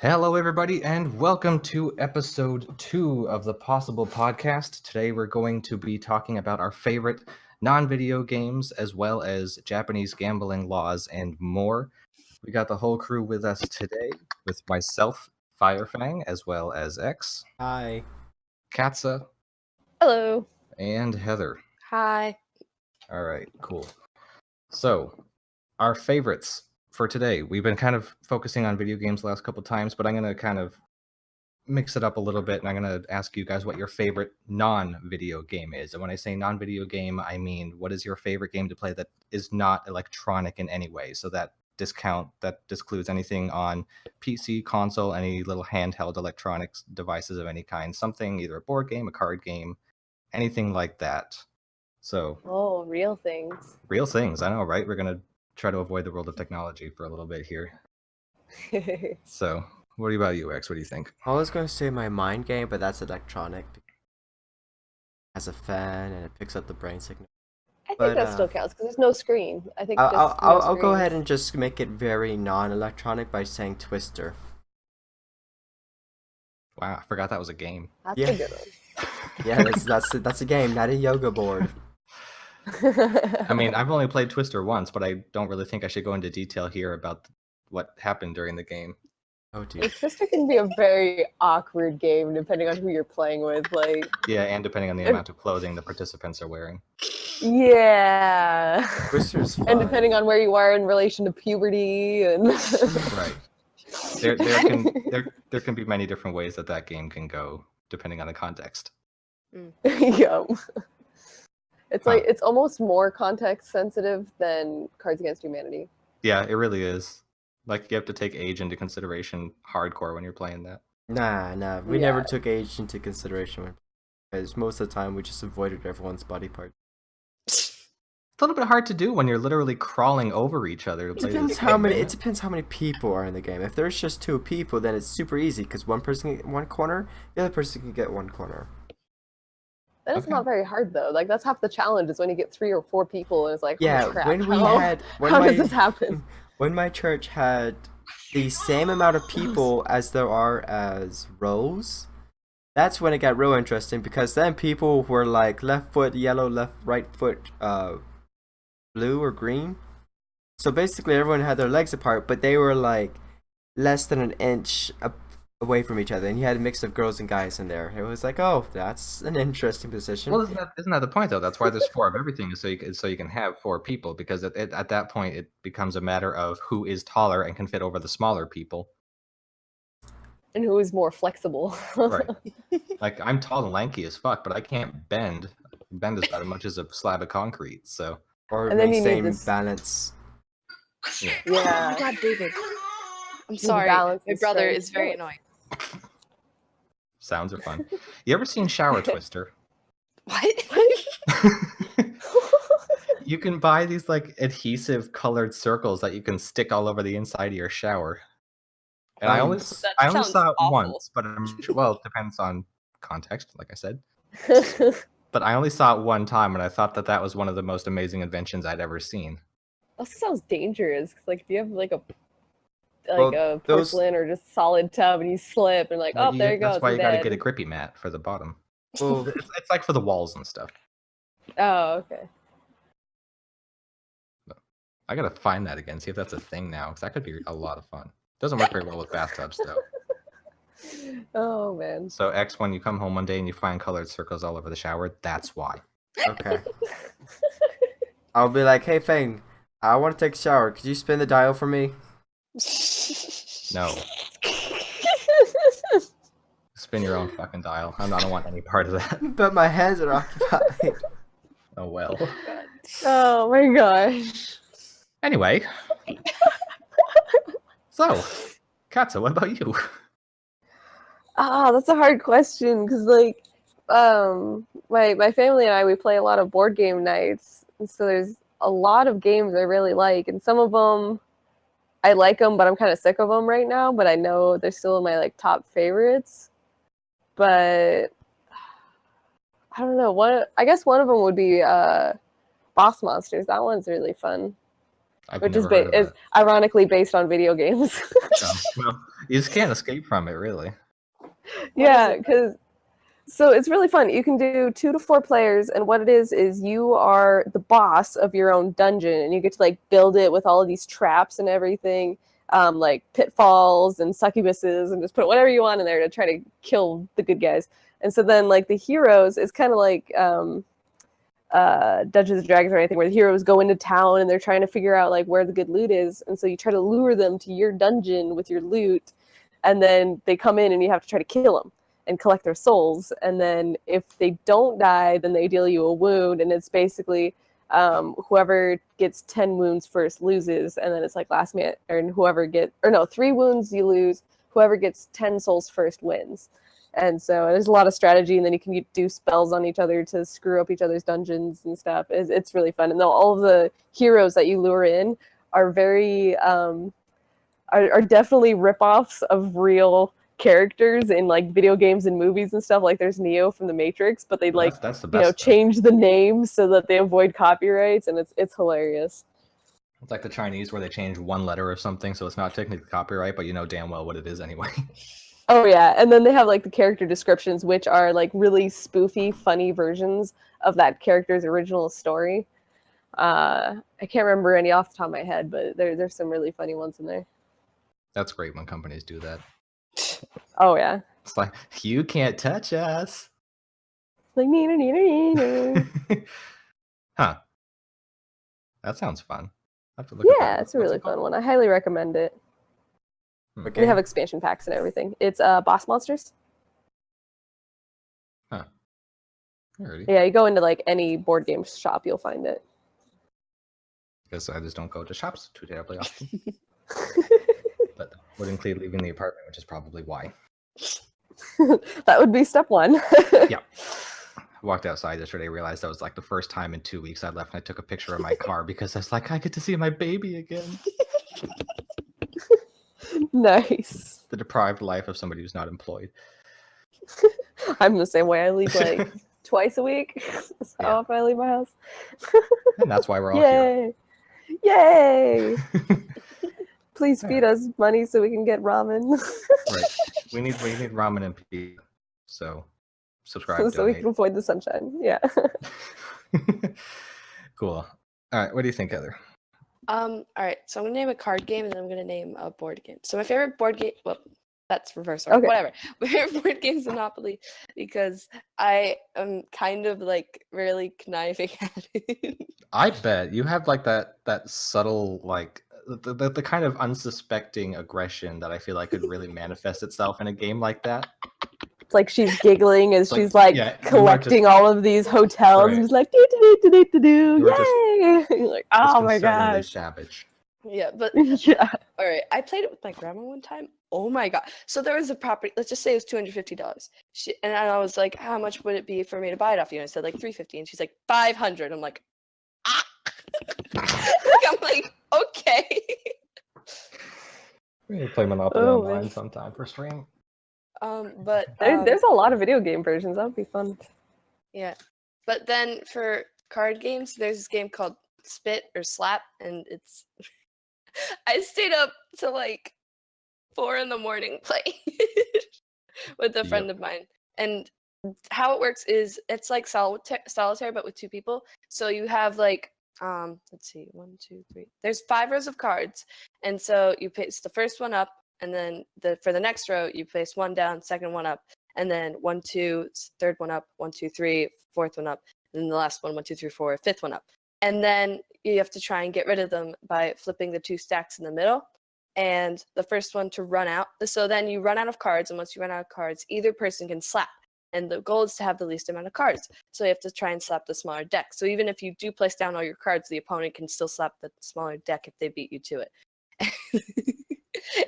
Hello, everybody, and welcome to episode 2 of the Possible Podcast. Today, we're going to be talking about our favorite non-video games, as well as Japanese gambling laws and more. We got the whole crew with us today, with myself, Firefang, as well as X, Hi. Katsa, Hello. and Heather. Hi. All right, cool. So, our favorites for today. We've been kind of focusing on video games the last couple times, but I'm going to kind of mix it up a little bit, and I'm going to ask you guys what your favorite non-video game is. And when I say non-video game, I mean what is your favorite game to play that is not electronic in any way. So that discludes anything on PC, console, any little handheld electronics devices of any kind, something either a board game, a card game, anything like that. So real things. Real things, I know, right? We're going to try to avoid the world of technology for a little bit here. So, what about you, X? What do you think? I was going to say my mind game, but that's electronic. It has a fan and it picks up the brain signal. I think that still counts because there's no screen. I think I'll go ahead and just make it very non-electronic by saying Twister. Wow, I forgot that was a game. That's a good one. Yeah, that's a game, not a yoga board. I mean, I've only played Twister once, but I don't really think I should go into detail here about what happened during the game. Oh dear. Twister can be a very awkward game depending on who you're playing with. Yeah, and depending on the amount of clothing the participants are wearing. Yeah. Twister's fun. And depending on where you are in relation to puberty and. Right. There can be many different ways that game can go depending on the context. Yeah. It's it's almost more context sensitive than Cards Against Humanity. Yeah, it really is. Like, you have to take age into consideration hardcore when you're playing that. Nah. We never took age into consideration because most of the time we just avoided everyone's body part. It's a little bit hard to do when you're literally crawling over each other. It depends how many people are in the game. If there's just 2 people, then it's super easy because one person can get one corner, the other person can get one corner. That is not very hard though. Like, that's half the challenge is when you get 3 or 4 people and it's like, yeah, oh, crap. How does this happen? When my church had the same amount of people as there are as rows, that's when it got real interesting because then people were like left foot yellow, right foot blue or green. So basically everyone had their legs apart, but they were like less than an inch away from each other, and you had a mix of girls and guys in there. It was like, oh, that's an interesting position. Well, isn't that the point though? That's why there's 4 of everything, so you can have 4 people, because at that point it becomes a matter of who is taller and can fit over the smaller people, and who is more flexible. Right. Like, I'm tall and lanky as fuck, but I can't bend as much as a slab of concrete. So, or maintain balance. Yeah. Oh my God, David. I'm sorry. My brother is very annoying. Sounds are fun. You ever seen Shower Twister? What? You can buy these like adhesive colored circles that you can stick all over the inside of your shower. And I only saw it once, but well, it depends on context, like I said. But I only saw it one time, and I thought that was one of the most amazing inventions I'd ever seen. Also sounds dangerous. Like, if you have like a porcelain or just solid tub and you slip and there you go. That's why you got to get a grippy mat for the bottom. Well, it's like for the walls and stuff. Oh, okay. I gotta find that again, see if that's a thing now, because that could be a lot of fun. Doesn't work very well with bathtubs though. Oh man. So X, when you come home one day and you find colored circles all over the shower, that's why. Okay. I'll be like, hey Fang, I want to take a shower. Could you spin the dial for me? No. Spin your own fucking dial. I don't want any part of that. But my hands are occupied. Oh well. Oh my gosh. Anyway. So, Katsa, what about you? That's a hard question because my family and I, we play a lot of board game nights, and so there's a lot of games I really like, and some of them I like them, but I'm kind of sick of them right now. But I know they're still in my top favorites. But I don't know. I guess one of them would be Boss Monsters. That one's really fun. which is ironically based on video games. Well, you just can't escape from it, really. Yeah, because so it's really fun. You can do 2 to 4 players, and what it is you are the boss of your own dungeon, and you get to like build it with all of these traps and everything, like pitfalls and succubuses, and just put whatever you want in there to try to kill the good guys. And so then like the heroes is kind of like Dungeons and Dragons or anything, where the heroes go into town and they're trying to figure out like where the good loot is, and so you try to lure them to your dungeon with your loot, and then they come in and you have to try to kill them and collect their souls. And then if they don't die, then they deal you a wound, and it's basically whoever gets 10 wounds first loses, and then it's like last minute, and 3 wounds you lose, whoever gets 10 souls first wins. And so there's a lot of strategy, and then you can do spells on each other to screw up each other's dungeons and stuff. It's really fun. And all of the heroes that you lure in are very are definitely ripoffs of real characters in like video games and movies and stuff. Like there's Neo from the Matrix, but they like that's the best, change the name so that they avoid copyrights, and it's hilarious. It's like the Chinese where they change one letter or something, so it's not technically copyright, but you know damn well what it is anyway. Oh yeah, and then they have like the character descriptions, which are like really spoofy, funny versions of that character's original story. I can't remember any off the top of my head, but there's some really funny ones in there. That's great when companies do that. Oh yeah. It's like, you can't touch us. Like neener. Huh. That sounds fun. I have to look at that. It's a really fun one. I highly recommend it. Okay. They have expansion packs and everything. It's Boss Monsters. Huh. Alrighty. Yeah, you go into like any board game shop, you'll find it. Because I just don't go to shops too terribly often. But that would include leaving the apartment, which is probably why. That would be step 1. Yeah. I walked outside yesterday, realized that was like the first time in 2 weeks I left, and I took a picture of my car because I was like, I get to see my baby again. Nice. The deprived life of somebody who's not employed. I'm the same way. I leave like twice a week. That's how often I leave my house. And that's why we're all here. Yay! Please feed us money so we can get ramen. Right. We need ramen and pizza. So subscribe. So we can avoid the sunshine. Yeah. Cool. All right. What do you think, Heather? All right. So I'm gonna name a card game, and then I'm gonna name a board game. So my favorite board game. Well, that's reverse order. Okay. Whatever. My favorite board game is Monopoly because I am kind of like really conniving at it. I bet you have like that subtle like the kind of unsuspecting aggression that I feel like could really manifest itself in a game like that. It's like she's giggling as she's like collecting all of these hotels, and just like do. Yay! You're like, oh my gosh, savage. Yeah, but yeah. All right, I played it with my grandma one time. Oh my god! So there was a property. Let's just say it was $250. And I was like, "How much would it be for me to buy it off you?" And I said like $350, and she's like $500. I'm like, ah. I'm like, okay. We need to play Monopoly online sometime for stream. But there's a lot of video game versions. That would be fun. Yeah, but then for card games, there's this game called Spit or Slap, and it's. I stayed up till like 4 a.m. playing with a friend of mine, and how it works is it's like solitaire, but with 2 people. So you have like let's see, 1, 2, 3. There's 5 rows of cards, and so you place the first one up, and then for the next row you place 1 down, second one up, and then 1, 2, third one up, 1, 2, 3, fourth one up, and then the last one, 1, 2, 3, 4, fifth one up. And then you have to try and get rid of them by flipping the 2 stacks in the middle. And the first one to run out. So then you run out of cards. And once you run out of cards, either person can slap. And the goal is to have the least amount of cards. So you have to try and slap the smaller deck. So even if you do place down all your cards, the opponent can still slap the smaller deck if they beat you to it.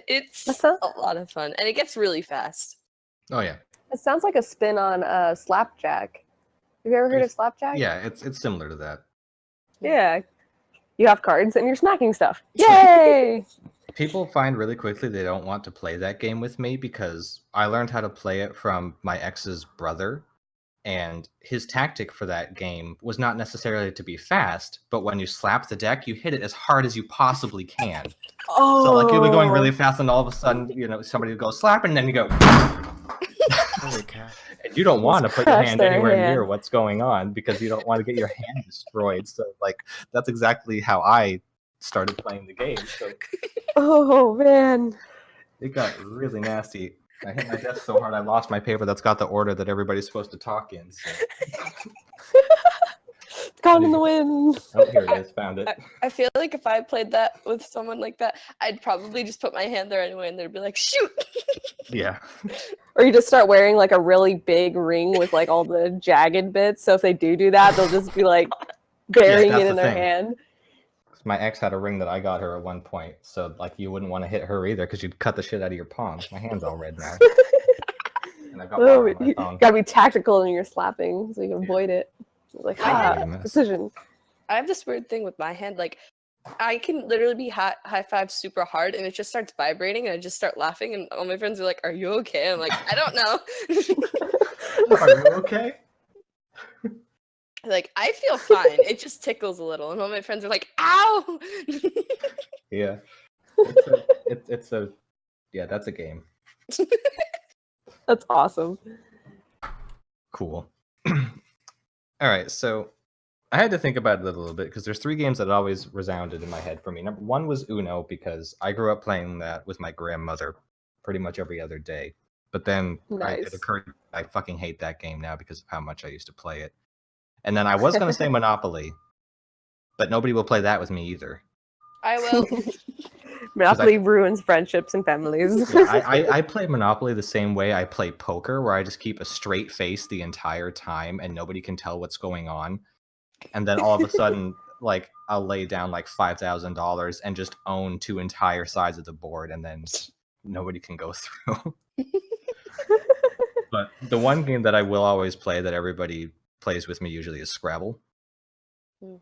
It's a lot of fun. And it gets really fast. Oh, yeah. It sounds like a spin on Slapjack. Have you ever heard of Slapjack? Yeah, it's similar to that. Yeah. You have cards and you're smacking stuff. Yay! People find really quickly they don't want to play that game with me because I learned how to play it from my ex's brother. And his tactic for that game was not necessarily to be fast, but when you slap the deck, you hit it as hard as you possibly can. Oh, So like you'll be going really fast, and all of a sudden, somebody will go slap, and then you go. Holy cow. And you don't want to put your crush hand their anywhere hand. near what's going on because you don't want to get your hand destroyed. So like that's exactly how I started playing the game. So Oh man. it got really nasty. I hit my desk so hard I lost my paper that's got the order that everybody's supposed to talk in. So. It's gone in the wind. Oh, here it is. Found it. I feel like if I played that with someone like that, I'd probably just put my hand there anyway, and they'd be like, "Shoot!" Yeah. Or you just start wearing like a really big ring with like all the jagged bits. So if they do that, they'll just be like burying that's it the in their thing. hand. My ex had a ring that I got her at one point, so like you wouldn't want to hit her either because you'd cut the shit out of your palm. My hand's all red now. And I've got water on my You phone. gotta be tactical in your slapping so you can avoid it. Like, goodness. precision. I have this weird thing with my hand. Like, I can literally be high five super hard, and it just starts vibrating, and I just start laughing, and all my friends are like, "Are you okay?" I'm like, "I don't know." Are you okay? Like, I feel fine. It just tickles a little, and all my friends are like, "Ow!" Yeah. It's a yeah, that's a game. That's awesome. Cool. All right, so I had to think about it a little bit because there's 3 games that always resounded in my head for me. Number 1 was Uno because I grew up playing that with my grandmother pretty much every other day. But then Nice. it occurred I fucking hate that game now because of how much I used to play it. And then I was going to say Monopoly, but nobody will play that with me either. I will. Monopoly ruins friendships and families. Yeah, I play Monopoly the same way I play poker, where I just keep a straight face the entire time and nobody can tell what's going on. And then all of a sudden, like, I'll lay down like $5,000 and just own 2 entire sides of the board, and then nobody can go through. But the one game that I will always play that everybody plays with me usually is Scrabble.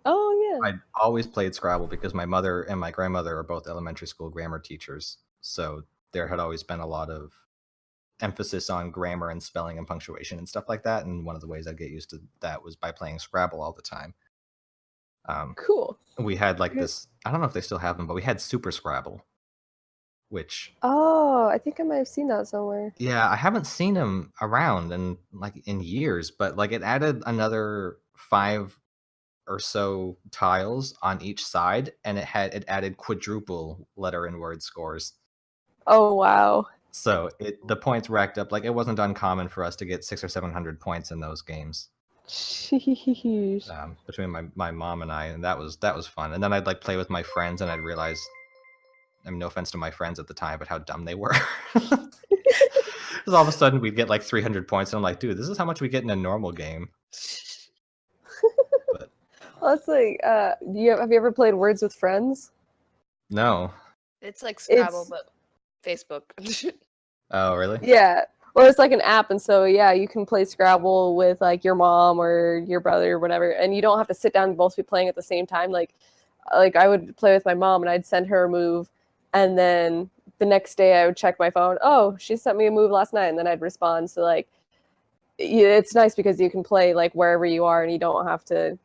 Oh yeah. I always played Scrabble because my mother and my grandmother are both elementary school grammar teachers. So there had always been a lot of emphasis on grammar and spelling and punctuation and stuff like that. And one of the ways I'd get used to that was by playing Scrabble all the time. Cool. We had like this, I don't know if they still have them, but we had Super Scrabble, which... Oh, I think I might have seen that somewhere. Yeah, I haven't seen them around in years, but like it added another 5 or so tiles on each side, and it added quadruple letter and word scores. Oh wow. So the points racked up. Like it wasn't uncommon for us to get 600 or 700 points in those games. Sheesh. Between my mom and I, and that was fun. And then I'd like play with my friends, and I'd realize, I mean, no offense to my friends at the time, but how dumb they were. Because all of a sudden we'd get like 300 points, and I'm like, dude, this is how much we get in a normal game. But Well, it's like, have you ever played Words with Friends? no. It's like Scrabble, It's- but Facebook. Oh, really? Yeah. Well, it's like an app, and so yeah, you can play Scrabble with like your mom or your brother or whatever, and you don't have to sit down and both be playing at the same time. Like I would play with my mom, and I'd send her a move, and then the next day I would check my phone. Oh, she sent me a move last night, and then I'd respond. So like, it's nice because you can play like wherever you are, and you don't have to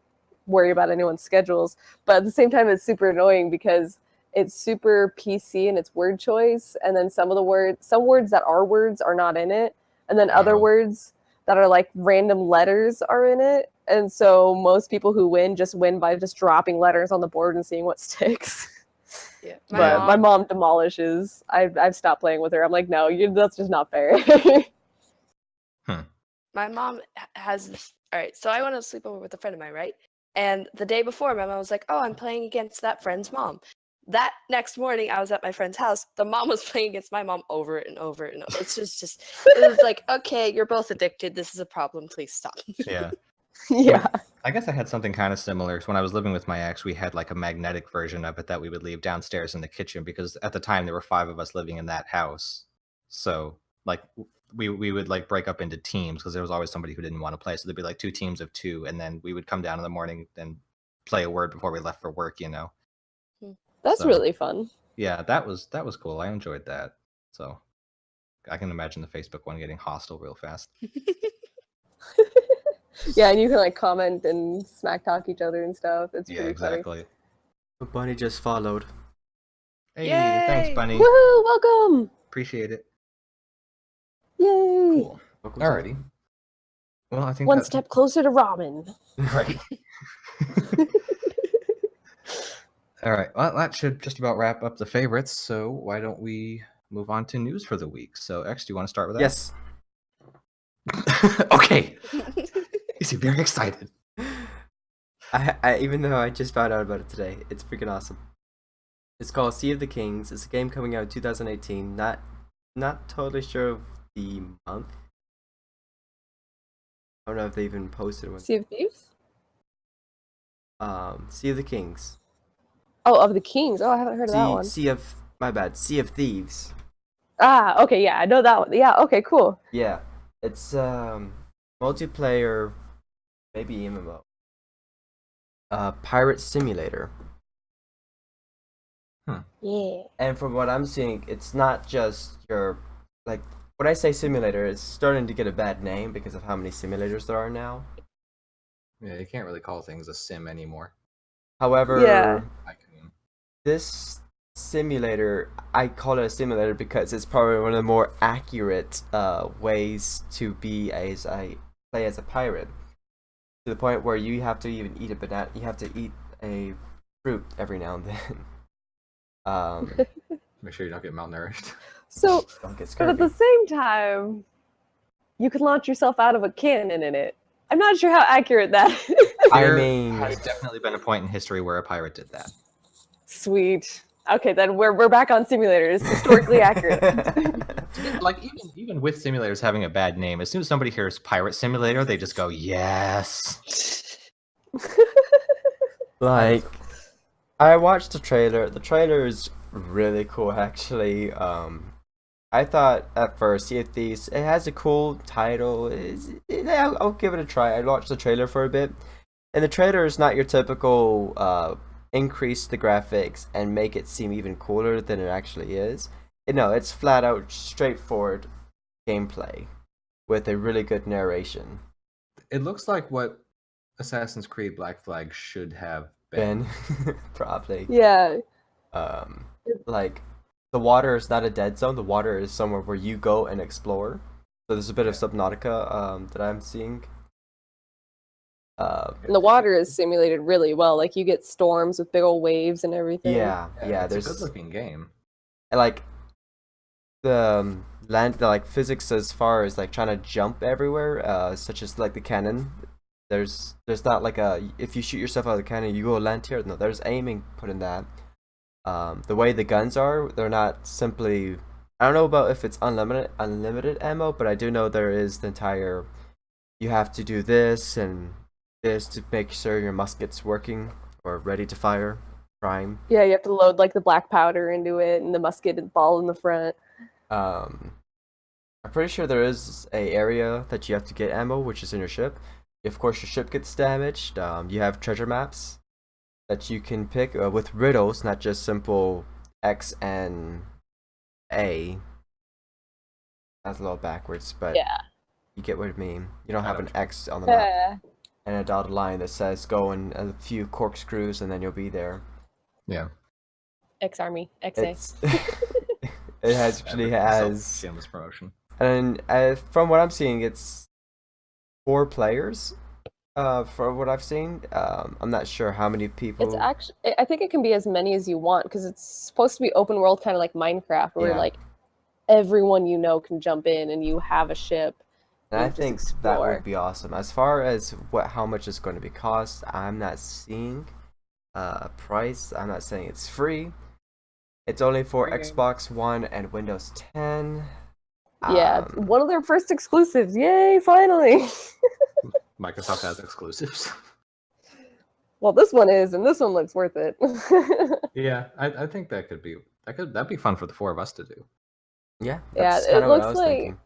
worry about anyone's schedules. But at the same time, it's super annoying because it's super PC in its word choice, and then some words that are words are not in it, and then other Oh. words that are like random letters are in it. And so most people who win just win by just dropping letters on the board and seeing what sticks. Yeah. But my mom demolishes. I've stopped playing with her. I'm like, no, that's just not fair. My mom has this. All right, so I went to sleep over with a friend of mine, right? And the day before, my mom was like, "Oh, I'm playing against that friend's mom." That next morning, I was at my friend's house. The mom was playing against my mom over and over and over. It's just it was like, okay, you're both addicted. This is a problem. Please stop. Yeah. Yeah. I guess I had something kind of similar. So when I was living with my ex, we had like a magnetic version of it that we would leave downstairs in the kitchen because at the time there were 5 of us living in that house. So like we would like break up into teams because there was always somebody who didn't want to play. So there'd be like 2 teams of 2, and then we would come down in the morning and play a word before we left for work, you know. That's So- really fun. Yeah, that was cool. I enjoyed that. So I can imagine the Facebook one getting hostile real fast. Yeah, and you can like comment and smack talk each other and stuff. It's Yeah, pretty exactly. The bunny just followed. Hey, thanks, Yay! Bunny. funny. Woohoo! Welcome! Appreciate it. Yay! Cool. Alrighty. Well, I think One that step closer to Robin. right. All right. Well, that should just about wrap up the favorites. So why don't we move on to news for the week? So, X, do you want to start with that? Yes. Okay. You seem very excited. I even though I just found out about it today, it's freaking awesome. It's called Sea of the Kings. It's a game coming out in 2018. Not totally sure of the month. I don't know if they even posted one. Sea of Thieves? Sea of the Kings. Oh, of the Kings. Oh, I haven't heard of that one. Sea of Sea of Thieves. Ah, okay, yeah, I know that one. Yeah, okay, cool. Yeah, it's multiplayer, maybe MMO. Pirate simulator. Yeah. And from what I'm seeing, it's not just your like when I say simulator, it's starting to get a bad name because of how many simulators there are now. Yeah, you can't really call things a sim anymore. However, Yeah. this simulator, I call it a simulator because it's probably one of the more accurate ways to be play as a pirate. To the point where you have to even eat a banana, you have to eat a fruit every now and then. Make sure you don't get malnourished. So, Don't get but at the scurvy. same time, you can launch yourself out of a cannon in it. I'm not sure how accurate that is. There I mean, has definitely been a point in history where a pirate did that. Sweet. Okay, then we're back on simulators. Historically accurate. Like even with simulators having a bad name, as soon as somebody hears pirate simulator, they just go, yes. Like, I watched the trailer. The trailer is really cool, actually. I thought at first, Sea of Thieves, it has a cool title. I'll give it a try. I watched the trailer for a bit, and the trailer is not your typical increase the graphics and make it seem even cooler than it actually is. No, it's flat out straightforward gameplay with a really good narration. It looks like what Assassin's Creed Black Flag should have been. Probably. Yeah. Like the water is not a dead zone. The water is somewhere where you go and explore. So there's a bit of Subnautica that I'm seeing. And the water is simulated really well. Like you get storms with big old waves and everything. Yeah. It's There's a good-looking game. like the land, like physics as far as like trying to jump everywhere, such as like the cannon. There's not like if you shoot yourself out of the cannon, you go land here. No, there's aiming put in that. The way the guns are, they're not simply. I don't know about if it's unlimited ammo, but I do know there is the entire. You have to do this and this to make sure your musket's working or ready to fire. Prime. Yeah, you have to load like the black powder into it and the musket ball in the front. I'm pretty sure there is a area that you have to get ammo, which is in your ship. Of course, your ship gets damaged. You have treasure maps that you can pick with riddles, not just simple X and A. That's a little backwards, but Yeah. you get what I mean. You don't have an X on the map and a dotted line that says go in a few corkscrews and then you'll be there. Yeah. X Army, XA. It actually has. Shameless promotion. And from what I'm seeing, it's 4 players. For what I've seen, I'm not sure how many people. It's actually, I think it can be as many as you want because it's supposed to be open world, kind of like Minecraft, where like everyone you know can jump in and you have a ship. And I think that would be awesome. As far as how much it's going to be cost, I'm not seeing price. I'm not saying it's free. It's only for Xbox One and Windows 10. Yeah, one of their first exclusives. Yay, finally! Microsoft has exclusives. Well, this one is, and this one looks worth it. Yeah, I think that'd be fun for the 4 of us to do. Yeah, that's it looks like thinking.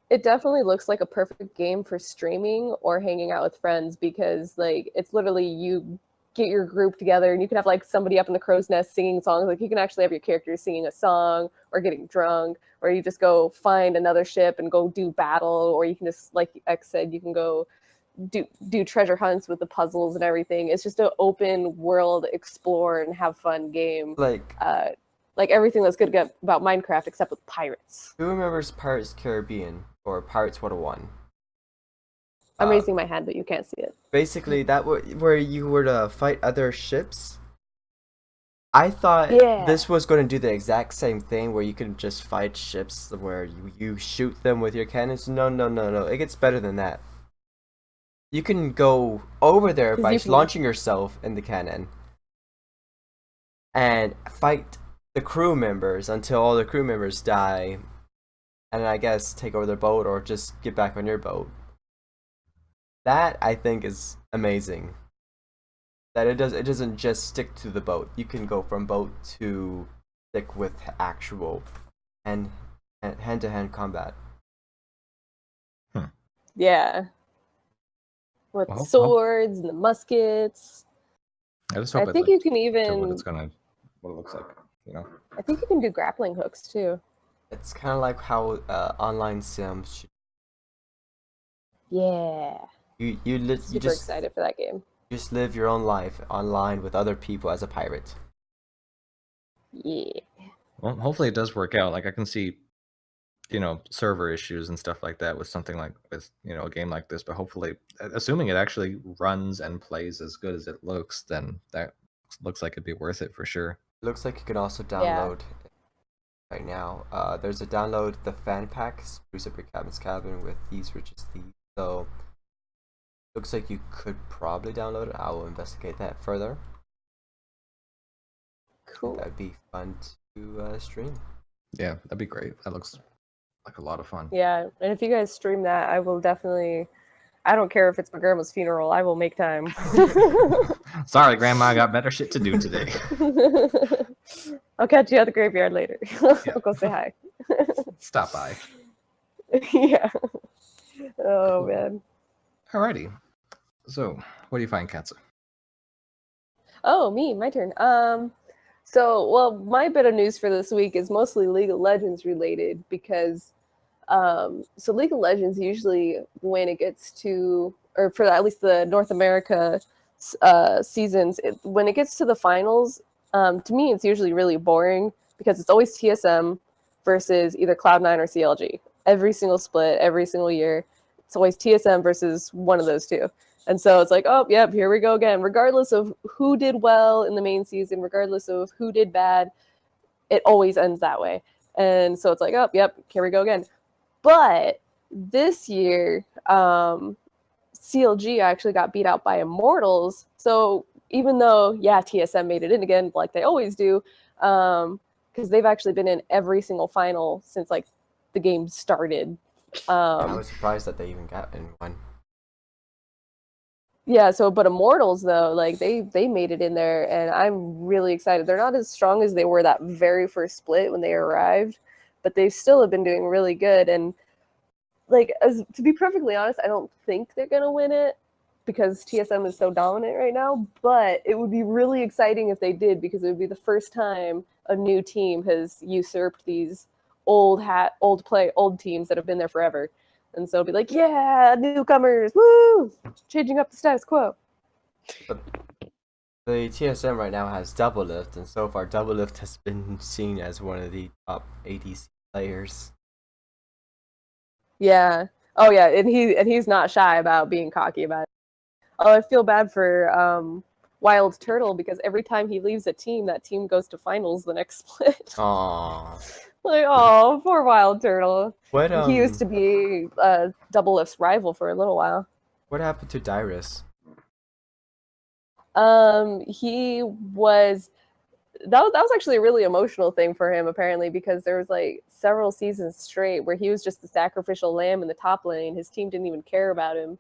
It definitely looks like a perfect game for streaming or hanging out with friends because like it's literally you get your group together and you can have like somebody up in the crow's nest singing songs. Like you can actually have your characters singing a song or getting drunk, or you just go find another ship and go do battle, or you can just, like X said, you can go do treasure hunts with the puzzles and everything. It's just an open world, explore and have fun game. Like everything that's good about Minecraft, except with pirates. Who remembers Pirates Caribbean or Pirates 101? I'm raising my hand, but you can't see it. Basically, where you were to fight other ships. I thought this was going to do the exact same thing where you can just fight ships where you shoot them with your cannons. No. It gets better than that. You can go over there by launching yourself in the cannon and fight the crew members until all the crew members die, and I guess take over their boat or just get back on your boat. That I think is amazing. That it doesn't just stick to the boat. You can go from boat to stick with actual hand-to-hand combat. Yeah. With swords and the muskets. I think you can even what it looks like, you know. I think you can do grappling hooks too. It's kind of like how online sims should. Yeah. You Super just excited for that game. just live your own life online with other people as a pirate. Yeah. Well, hopefully it does work out. Like I can see, you know, server issues and stuff like that with something like with, you know, a game like this, but hopefully, assuming it actually runs and plays as good as it looks, then that looks like it'd be worth it for sure. It looks like you can also download right now. There's a download the fan pack, Spruce Up Your Cabin's Cabin with These Riches Thieves. So looks like you could probably download it. I will investigate that further. Cool. That'd be fun to stream. Yeah, that'd be great. That looks like a lot of fun. Yeah, and if you guys stream that, I will definitely. I don't care if it's my grandma's funeral. I will make time. Sorry, Grandma, I got better shit to do today. I'll catch you at the graveyard later. I'll go say hi. Stop by. Yeah. Oh, Cool. man. Alrighty. So, what do you find, Katsa? Oh, my turn. My bit of news for this week is mostly League of Legends related because so League of Legends usually when it gets to, or for at least the North America seasons, when it gets to the finals, to me it's usually really boring because it's always TSM versus either Cloud9 or CLG. Every single split, every single year, it's always TSM versus one of those two. And so it's like, oh, yep, here we go again. Regardless of who did well in the main season, regardless of who did bad, it always ends that way. And so it's like, oh, yep, here we go again. But this year, CLG actually got beat out by Immortals. So even though, TSM made it in again, like they always do, because they've actually been in every single final since like the game started. I was surprised that they even got in one. Yeah, but Immortals though, like they made it in there, and I'm really excited. They're not as strong as they were that very first split when they arrived, but they still have been doing really good. And like, to be perfectly honest, I don't think they're gonna win it because TSM is so dominant right now. But it would be really exciting if they did, because it would be the first time a new team has usurped these old teams that have been there forever. And so it'll be like, yeah, newcomers, woo! Changing up the status quo. But the TSM right now has Doublelift, and so far Doublelift has been seen as one of the top ADC players. Yeah. Oh yeah, and he's not shy about being cocky about it. Oh, I feel bad for Wild Turtle because every time he leaves a team, that team goes to finals the next split. Aww. Like, oh, poor Wild Turtle. What He used to be Doublelift's rival for a little while. What happened to Dyrus? He was that was actually a really emotional thing for him apparently, because there was like several seasons straight where he was just the sacrificial lamb in the top lane. His team didn't even care about him.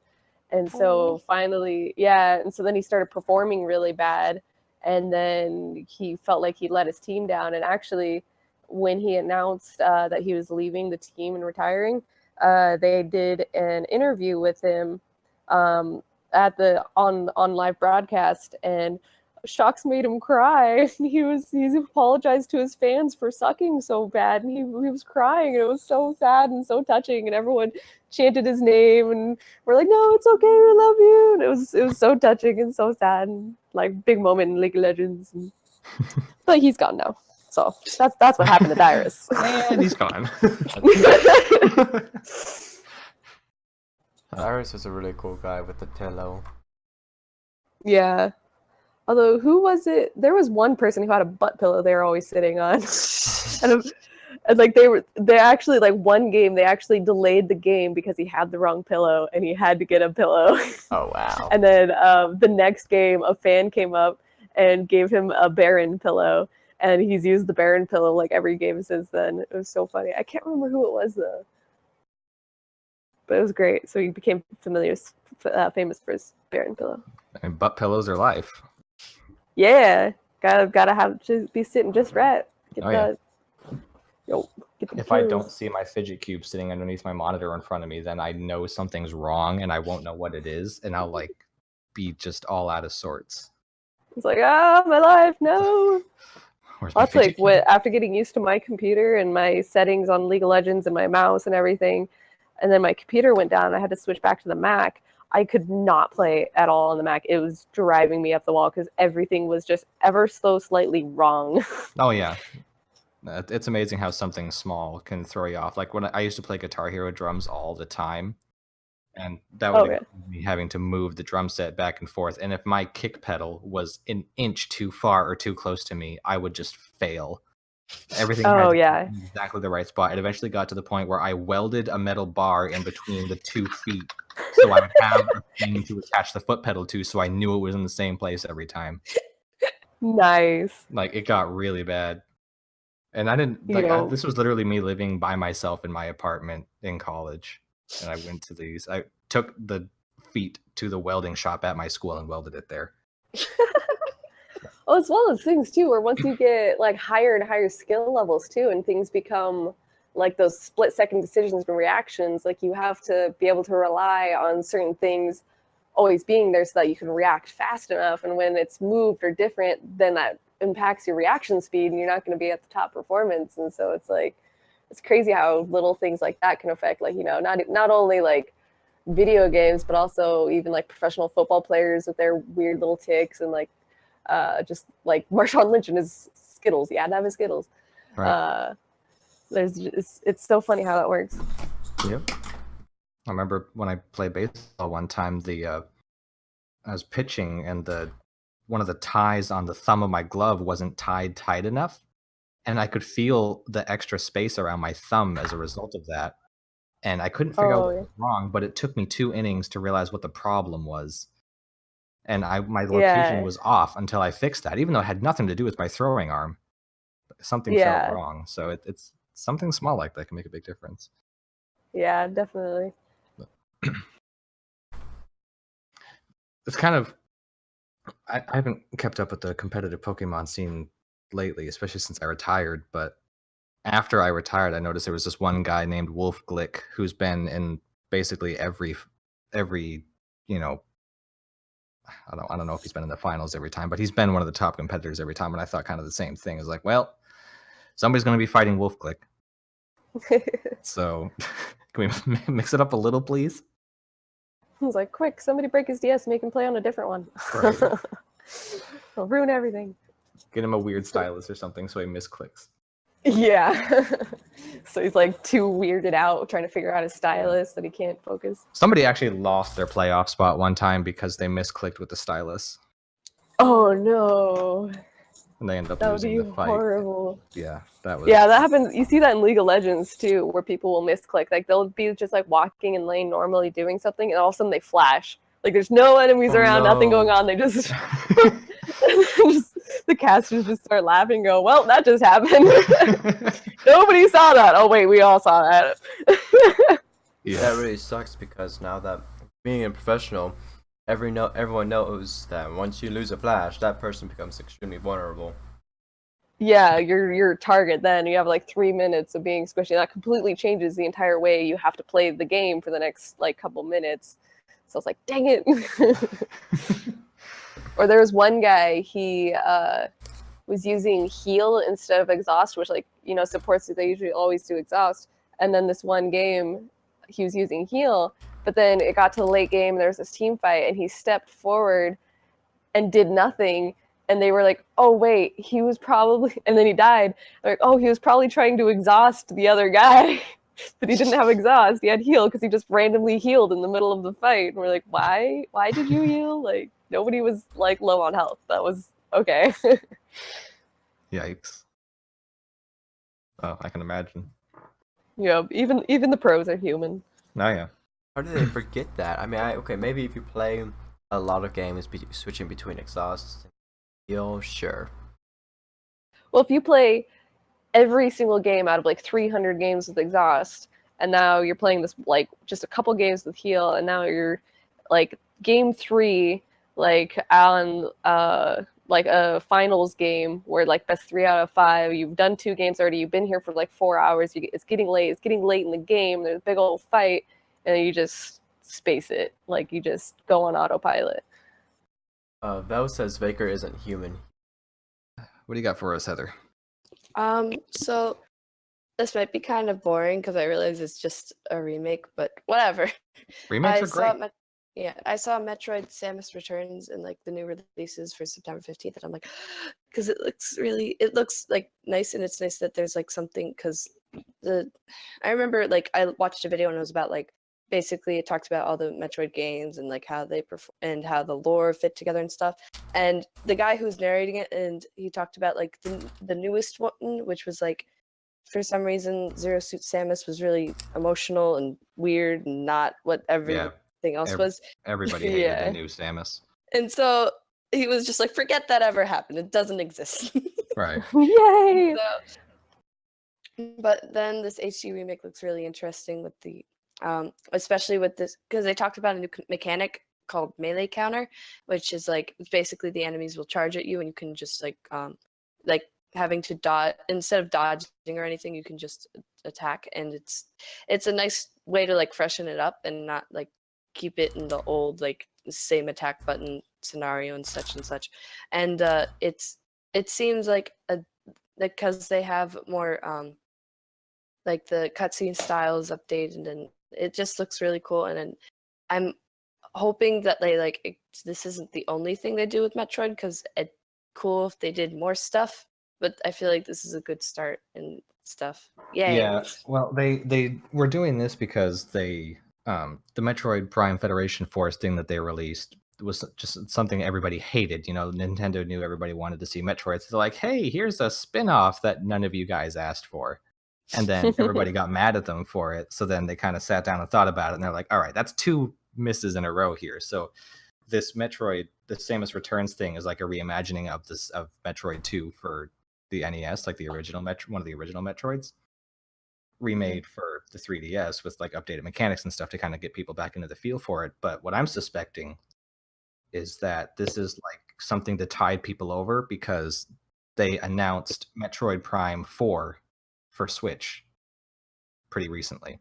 And so finally, and so then he started performing really bad, and then he felt like he let his team down. And actually, when he announced that he was leaving the team and retiring, they did an interview with him on live broadcast, and Shocks made him cry. He's apologized to his fans for sucking so bad, and he was crying, and it was so sad and so touching, and everyone chanted his name, and we're like, no, it's okay, we love you. And it was so touching and so sad, and like big moment in League of Legends. And, but he's gone now, so that's what happened to Dyrus. And he's gone. Dyrus is a really cool guy with the pillow. Yeah. Although, who was it? There was one person who had a butt pillow they were always sitting on. and like they actually, like one game, they actually delayed the game because he had the wrong pillow and he had to get a pillow. Oh, wow. And then the next game, a fan came up and gave him a Baron pillow. And he's used the Baron pillow like every game since then. It was so funny. I can't remember who it was though. But it was great. So he became famous for his Baron pillow. And butt pillows are life. Yeah, gotta have to be sitting just right. Get Oh, yeah. Get the If I pillows. don't see my fidget cube sitting underneath my monitor in front of me, then I know something's wrong and I won't know what it is, and I'll like be just all out of sorts. It's like, my life, no. Where's my That's like fidget cube? what after getting used to my computer and my settings on League of Legends and my mouse and everything, and then my computer went down. I had to switch back to the Mac. I could not play at all on the Mac. It was driving me up the wall because everything was just ever so slightly wrong. Oh yeah, it's amazing how something small can throw you off. Like when I used to play Guitar Hero drums all the time, and that would include me having to move the drum set back and forth. And if my kick pedal was an inch too far or too close to me, I would just fail. Everything had to be in exactly the right spot. It eventually got to the point where I welded a metal bar in between the 2 feet, so I would have a thing to attach the foot pedal to, so I knew it was in the same place every time. Nice. Like it got really bad, and I didn't like. This was literally me living by myself in my apartment in college, and I went to these. I took the feet to the welding shop at my school and welded it there. Well, it's one of those things too, where once you get like higher and higher skill levels too, and things become like those split-second decisions and reactions, like you have to be able to rely on certain things always being there so that you can react fast enough. And when it's moved or different, then that impacts your reaction speed, and you're not going to be at the top performance. And so it's like it's crazy how little things like that can affect, like, you know, not only like video games, but also even like professional football players with their weird little ticks, and like just like Marshawn Lynch and his Skittles. He had to have his Skittles. Right. It's so funny how that works. Yep. I remember when I played baseball one time, I was pitching and one of the ties on the thumb of my glove wasn't tied tight enough, and I could feel the extra space around my thumb as a result of that. And I couldn't figure out what was wrong, but it took me 2 innings to realize what the problem was. And my location was off until I fixed that, even though it had nothing to do with my throwing arm. Something felt wrong. So it's something small like that can make a big difference. Yeah, definitely. It's kind of... I haven't kept up with the competitive Pokemon scene lately, especially since I retired, but after I retired, I noticed there was this one guy named Wolf Glick who's been in basically every, you know, I don't know if he's been in the finals every time, but he's been one of the top competitors every time. And I thought kind of the same thing. It's like, well, somebody's going to be fighting Wolf Glick. So can we mix it up a little, please? I was like, quick, somebody break his DS and make him play on a different one. Right. It'll ruin everything. Get him a weird stylus or something so he misclicks. Yeah. So he's like too weirded out trying to figure out his stylus that he can't focus. Somebody actually lost their playoff spot one time because they misclicked with the stylus. Oh no. And they ended up That would losing be the fight. horrible. Yeah, that was... Yeah, that happens. You see that in League of Legends too, where people will misclick. Like they'll be just like walking in lane normally doing something, and all of a sudden they flash. Like there's no enemies around, nothing going on. They just, the casters just start laughing and go, well, that just happened. Nobody saw that. Oh wait, we all saw that. Yeah, that really sucks because now that being a professional, everyone knows that once you lose a flash, that person becomes extremely vulnerable. Yeah, you're your target then. You have like 3 minutes of being squishy. That completely changes the entire way you have to play the game for the next like couple minutes. So it's like, dang it. Or there was one guy, he was using heal instead of exhaust, which supports that they usually always do exhaust. And then this one game, he was using heal, but then it got to the late game, there was this team fight, and he stepped forward and did nothing. And they were like, oh, wait, he was probably, and then he died. They're like, oh, he was probably trying to exhaust the other guy, but he didn't have exhaust. He had heal because he just randomly healed in the middle of the fight. And we're like, why? Why did you heal? Like, nobody was like low on health. That was okay. Yikes. Oh, I can imagine. Yeah, even the pros are human. Oh, yeah. How did they forget that? I mean, maybe if you play a lot of games switching between exhausts and heal, sure. Well, if you play every single game out of like 300 games with exhaust, and now you're playing this like just a couple games with heal, and now you're like game 3, like on like a finals game where like best 3 out of 5, you've done 2 games already, you've been here for like 4 hours, it's getting late in the game, there's a big old fight, and you just space it, like you just go on autopilot. Vel says Vaker isn't human. What do you got for us, Heather? So this might be kind of boring because I realize it's just a remake, but whatever. Remakes are great. I saw Metroid Samus Returns and like the new releases for September 15th, and I'm like, because it looks like nice, and it's nice that there's like something, because I remember like I watched a video and it was about like basically it talks about all the Metroid games and like how they perform and how the lore fit together and stuff. And the guy who's narrating it, and he talked about like the newest one, which was like for some reason Zero Suit Samus was really emotional and weird and not what everything else was. Everybody hated the new Samus. And so he was just like, forget that ever happened. It doesn't exist. Right. Yay! But then this HD remake looks really interesting with the especially with this, because they talked about a new mechanic called melee counter, which is like basically the enemies will charge at you and you can just like having to dodge instead of dodging or anything, you can just attack, and it's a nice way to like freshen it up and not like keep it in the old like same attack button scenario and such. And it seems like because they have more like the cutscene style is updated, and it just looks really cool. And then I'm hoping that they this isn't the only thing they do with Metroid, because it's cool if they did more stuff, but I feel like this is a good start and stuff. Yay. Yeah, well, they were doing this because the Metroid Prime Federation Force thing that they released was just something everybody hated. You know, Nintendo knew everybody wanted to see Metroid. So they're like, hey, here's a spin-off that none of you guys asked for. And then everybody got mad at them for it. So then they kind of sat down and thought about it, and they're like, all right, that's 2 misses in a row here. So this Metroid, the Samus Returns thing, is like a reimagining of Metroid 2 for the NES, like the original one of the original Metroids, remade for the 3DS with like updated mechanics and stuff to kind of get people back into the feel for it. But what I'm suspecting is that this is like something to tide people over, because they announced Metroid Prime 4 for Switch pretty recently,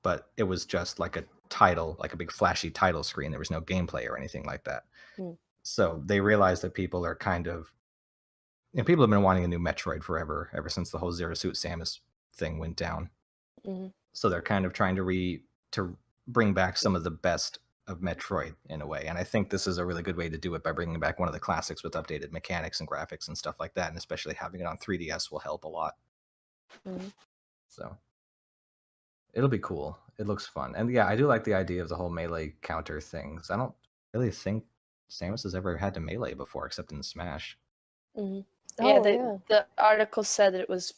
but it was just like a title, like a big flashy title screen. There was no gameplay or anything like that. So they realized that people are kind of, people have been wanting a new Metroid forever, ever since the whole Zero Suit Samus thing went down. So they're kind of trying to bring back some of the best of Metroid in a way, and I think this is a really good way to do it by bringing back one of the classics with updated mechanics and graphics and stuff like that, and especially having it on 3DS will help a lot. So it'll be cool. It looks fun, and yeah, I do like the idea of the whole melee counter things. I don't really think Samus has ever had to melee before, except in Smash. The article said that it was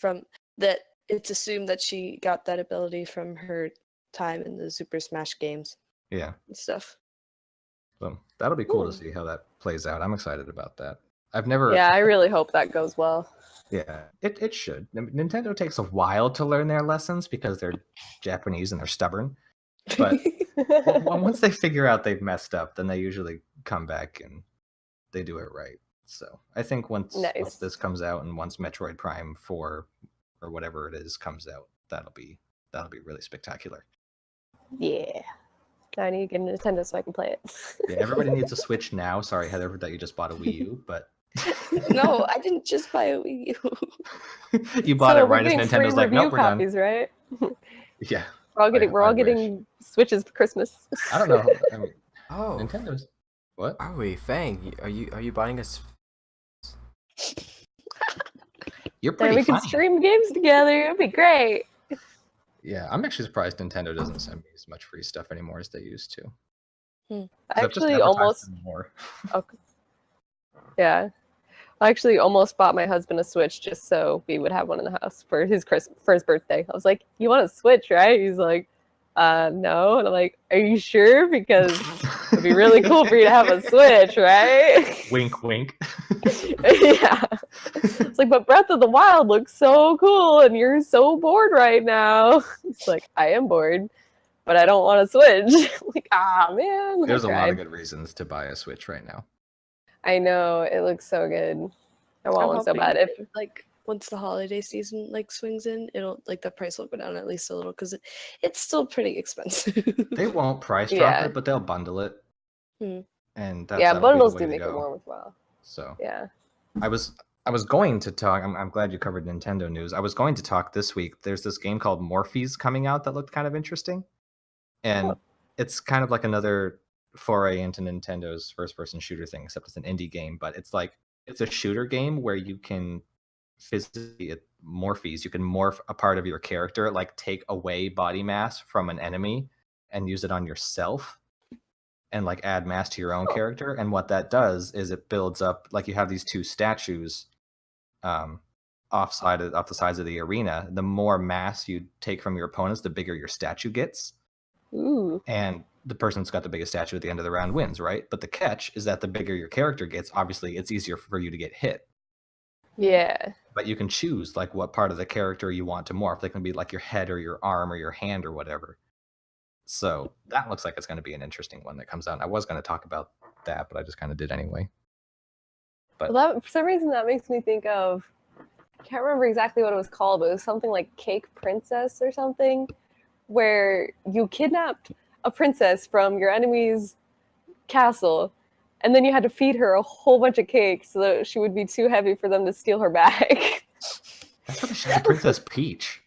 that it's assumed that she got that ability from her time in the Super Smash games. Yeah. And stuff. So that'll be cool to see how that plays out. I'm excited about that. I've never. Yeah, I really hope that goes well. Yeah, it should. Nintendo takes a while to learn their lessons because they're Japanese and they're stubborn. But once they figure out they've messed up, then they usually come back and they do it right. So I think once this comes out, and once Metroid Prime 4 or whatever it is comes out, that'll be really spectacular. Yeah. Now I need to get a Nintendo so I can play it. Yeah, everybody needs a Switch now. Sorry, Heather, that you just bought a Wii U, but No, I didn't just buy a Wii U. you bought So it we're right as getting free Nintendo's like, review nope, we're done. copies, right? Yeah, We're all I wish. getting Switches for Christmas. I don't know. I mean, Oh, Nintendo's what? are we? Fang, are you buying us? You're Then pretty we can funny. stream games together. It'd be great. Yeah, I'm actually surprised Nintendo doesn't send me as much free stuff anymore as they used to. 'Cause I I've just actually advertised almost. them more. Okay. Yeah. I actually almost bought my husband a Switch just so we would have one in the house for his birthday. I was like, "You want a Switch, right?" He's like, no." And I'm like, "Are you sure? Because it'd be really cool for you to have a Switch, right?" Wink, wink. Yeah. It's like, "But Breath of the Wild looks so cool, and you're so bored right now." He's like, "I am bored, but I don't want a Switch." I'm like, man. There's I a lot cried. of good reasons to buy a Switch right now. I know, it looks so good. I want I'm one so hoping bad. If like once the holiday season like swings in, it'll like the price will go down at least a little because it's still pretty expensive. They won't price drop Yeah. it, but they'll bundle it. Hmm. And yeah, that'll be the bundles way do to make it go. more worthwhile. So Yeah. I was going to talk. I'm glad you covered Nintendo news. I was going to talk this week. There's this game called Morphes coming out that looked kind of interesting, and it's kind of like another foray into Nintendo's first-person shooter thing, except it's an indie game. But it's a shooter game where you can physically Morphes. You can morph a part of your character, like take away body mass from an enemy and use it on yourself, and like add mass to your own character. And what that does is it builds up, like you have these two statues off the sides of the arena. The more mass you take from your opponents, the bigger your statue gets. Ooh. And the person that's got the biggest statue at the end of the round wins, right? But the catch is that the bigger your character gets, obviously it's easier for you to get hit. Yeah. But you can choose like what part of the character you want to morph. They can be like your head or your arm or your hand or whatever. So that looks like it's going to be an interesting one that comes out. I was going to talk about that, but I just kind of did anyway. But Well, that for some reason that makes me think of, I can't remember exactly what it was called, but it was something like Cake Princess or something, where you kidnapped a princess from your enemy's castle, and then you had to feed her a whole bunch of cake so that she would be too heavy for them to steal her back. that's what she Princess Peach.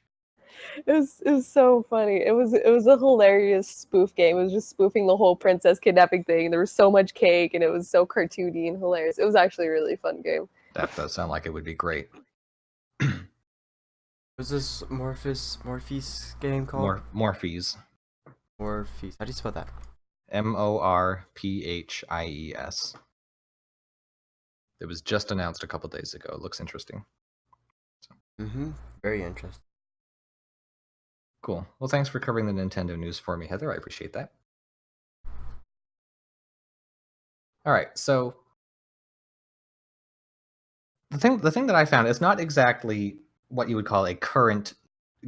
It was so funny. It was a hilarious spoof game. It was just spoofing the whole princess kidnapping thing. There was so much cake, and it was so cartoony and hilarious. It was actually a really fun game. That does sound like it would be great. What's this Morphes game called? Morphes. Morphes. How do you spell that? Morphies. It was just announced a couple days ago. It looks interesting. Very interesting. Cool. Well, thanks for covering the Nintendo news for me, Heather. I appreciate that. All right, so the thing that I found is not exactly what you would call a current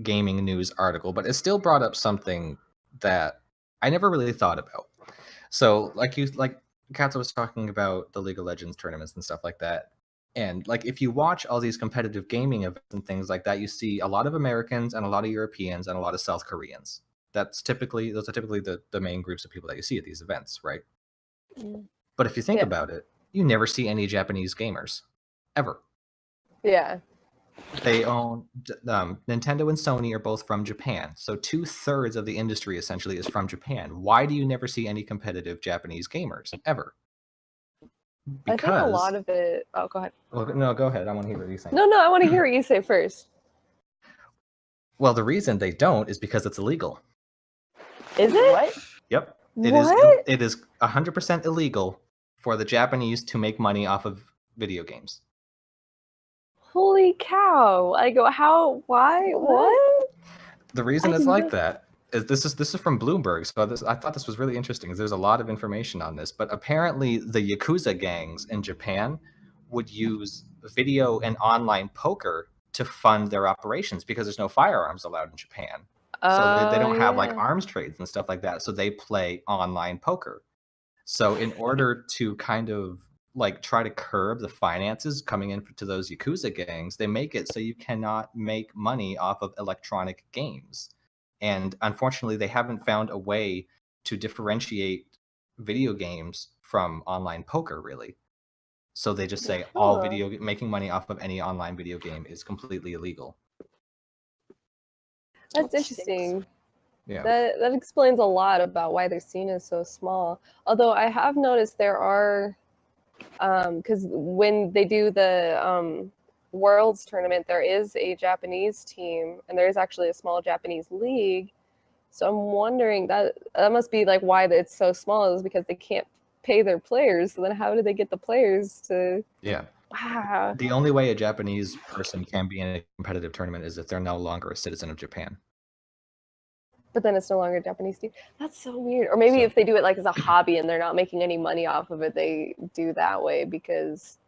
gaming news article, but it still brought up something that I never really thought about. So, like Katsa was talking about the League of Legends tournaments and stuff like that. And like if you watch all these competitive gaming events and things like that, you see a lot of Americans and a lot of Europeans and a lot of South Koreans. Those are typically the main groups of people that you see at these events, right? Mm. But if you think about it, you never see any Japanese gamers. Ever. Yeah. They own Nintendo and Sony are both from Japan. So 2/3 of the industry essentially is from Japan. Why do you never see any competitive Japanese gamers ever? I think a lot of it. Oh, go ahead. Well, no, go ahead. I want to hear what you think. No, I want to hear what you say first. Well, the reason they don't is because it's illegal. Is it? What? Yep. What? It is 100% illegal for the Japanese to make money off of video games. Holy cow! I go, how? Why? What? The reason it's like that is this is from Bloomberg. So I thought this was really interesting because there's a lot of information on this. But apparently, the Yakuza gangs in Japan would use video and online poker to fund their operations because there's no firearms allowed in Japan. So they don't have like arms trades and stuff like that. So they play online poker. So in order to kind of like try to curb the finances coming in to those Yakuza gangs, they make it so you cannot make money off of electronic games. And unfortunately, they haven't found a way to differentiate video games from online poker, really. So they just say all making money off of any online video game is completely illegal. That's interesting. Yeah. That explains a lot about why their scene is so small. Although I have noticed there are, because when they do the Worlds tournament, there is a Japanese team, and there is actually a small Japanese league. So I'm wondering that must be like why it's so small, is because they can't pay their players. So then how do they get the players to? Yeah. Wow. The only way a Japanese person can be in a competitive tournament is if they're no longer a citizen of Japan. But then it's no longer a Japanese team. That's so weird. Or maybe if they do it like as a hobby and they're not making any money off of it, they do that way, because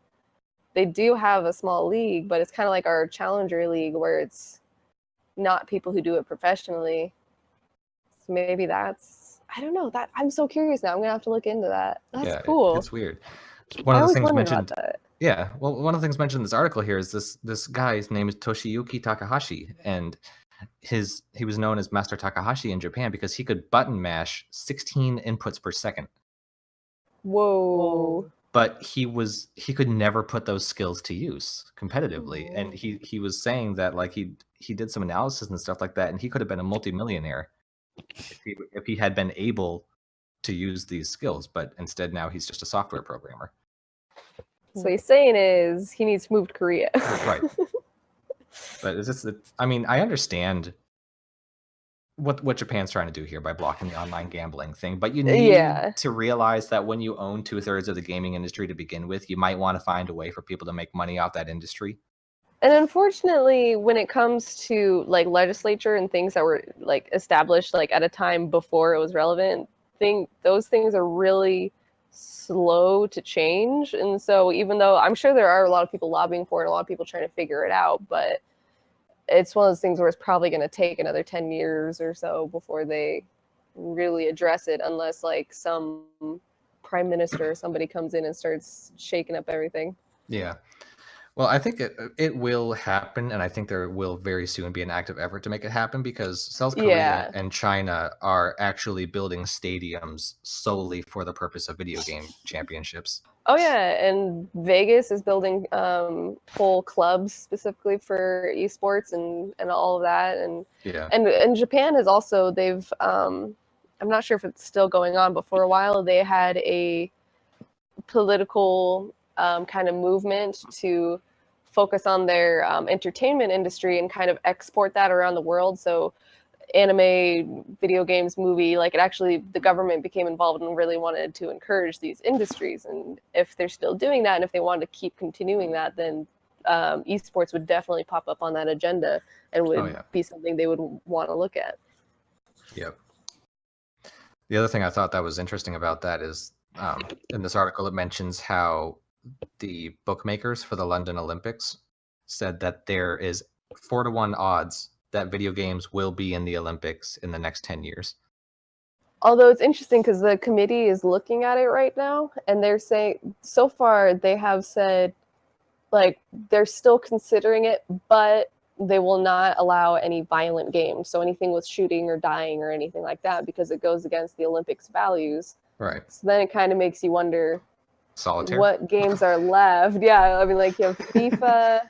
they do have a small league, but it's kind of like our Challenger League where it's not people who do it professionally. So maybe that's, I don't know. That I'm so curious now. I'm gonna have to look into that. That's cool. It's weird. One of the things mentioned. About that. Yeah, well, one of the things mentioned in this article here is this guy's name is Toshiyuki Takahashi, and he was known as Master Takahashi in Japan because he could button mash 16 inputs per second. Whoa. But he could never put those skills to use competitively. And he was saying that like he did some analysis and stuff like that, and he could have been a multimillionaire if he had been able to use these skills, but instead now he's just a software programmer. So he's saying is he needs to move to Korea. Right. But I mean, I understand what Japan's trying to do here by blocking the online gambling thing, but you need to realize that when you own 2/3 of the gaming industry to begin with, you might want to find a way for people to make money off that industry. And unfortunately, when it comes to like legislature and things that were like established like at a time before it was relevant, those things are really slow to change. And so even though I'm sure there are a lot of people lobbying for it, a lot of people trying to figure it out, but it's one of those things where it's probably going to take another 10 years or so before they really address it, unless like some prime minister or somebody comes in and starts shaking up everything. Yeah. Well, I think it will happen, and I think there will very soon be an active effort to make it happen, because South Korea and China are actually building stadiums solely for the purpose of video game championships. Oh yeah, and Vegas is building whole clubs specifically for eSports and all of that, and Japan is also I'm not sure if it's still going on, but for a while they had a political kind of movement to focus on their entertainment industry and kind of export that around the world. So anime, video games, movie, like the government became involved and really wanted to encourage these industries. And if they're still doing that, and if they wanted to keep continuing that, then esports would definitely pop up on that agenda and would be something they would want to look at. Yep. The other thing I thought that was interesting about that is in this article, it mentions how the bookmakers for the London Olympics said that there is 4-to-1 odds that video games will be in the Olympics in the next 10 years. Although it's interesting because the committee is looking at it right now, and they're saying so far they have said like they're still considering it, but they will not allow any violent games. So anything with shooting or dying or anything like that, because it goes against the Olympics values. Right. So then it kind of makes you wonder Solitaire. What games are left. Yeah, I mean, like you have FIFA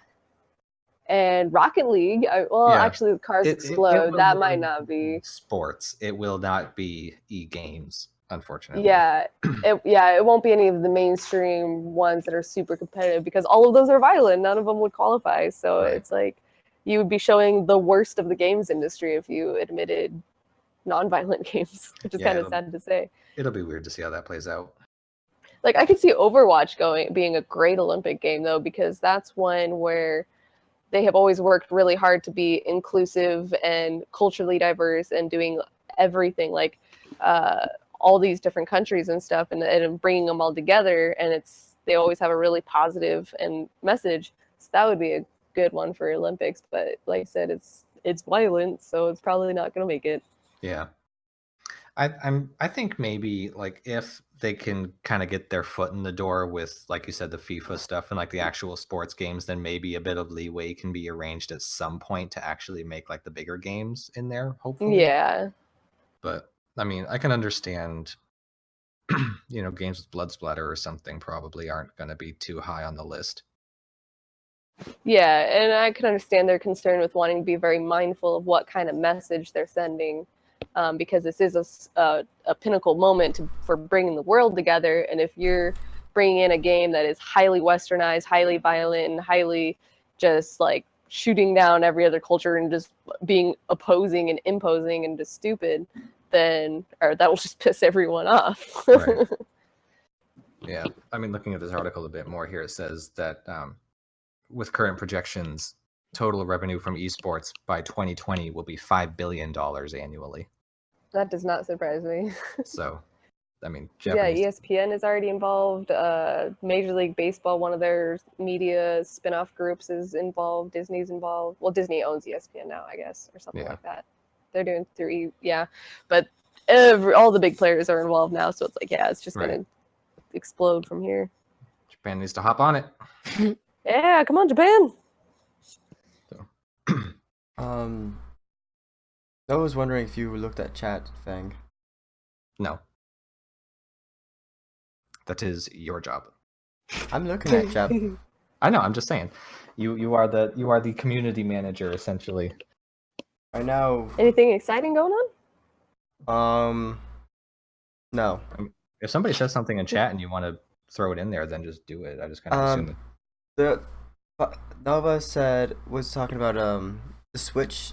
and Rocket League. Actually, Cars Explode. That might not be sports. It will not be e-games, unfortunately. Yeah, it won't be any of the mainstream ones that are super competitive, because all of those are violent. None of them would qualify. So it's like you would be showing the worst of the games industry if you admitted non-violent games, which is kind of sad to say. It'll be weird to see how that plays out. Like I could see Overwatch being a great Olympic game though, because that's one where they have always worked really hard to be inclusive and culturally diverse and doing everything, like all these different countries and stuff, and bringing them all together. And they always have a really positive and message. So that would be a good one for Olympics. But like I said, it's violent, so it's probably not going to make it. Yeah. I think maybe like if they can kind of get their foot in the door with, like you said, the FIFA stuff and like the actual sports games, then maybe a bit of leeway can be arranged at some point to actually make like the bigger games in there, hopefully. Yeah. But I mean, I can understand, games with blood splatter or something probably aren't going to be too high on the list. Yeah, and I can understand their concern with wanting to be very mindful of what kind of message they're sending, because this is a pinnacle moment for bringing the world together. And if you're bringing in a game that is highly westernized, highly violent, and highly just like shooting down every other culture and just being opposing and imposing and just stupid, then that will just piss everyone off. Right. Yeah, I mean, looking at this article a bit more here, it says that with current projections, total revenue from esports by 2020 will be $5 billion annually. That does not surprise me. So, I mean, Japanese... Yeah, ESPN is already involved. Major League Baseball, one of their media spin-off groups, is involved. Disney's involved. Well, Disney owns ESPN now, I guess, or something like that. They're doing through, but all the big players are involved now, so it's like, it's just gonna explode from here. Japan needs to hop on it. Yeah, come on, Japan. So. I was wondering if you looked at chat, Fang. No. That is your job. I'm looking at chat. I know. I'm just saying. You are the community manager essentially. Right now. Anything exciting going on? No. If somebody says something in chat and you want to throw it in there, then just do it. I just kind of assume it. Nova was talking about the Switch.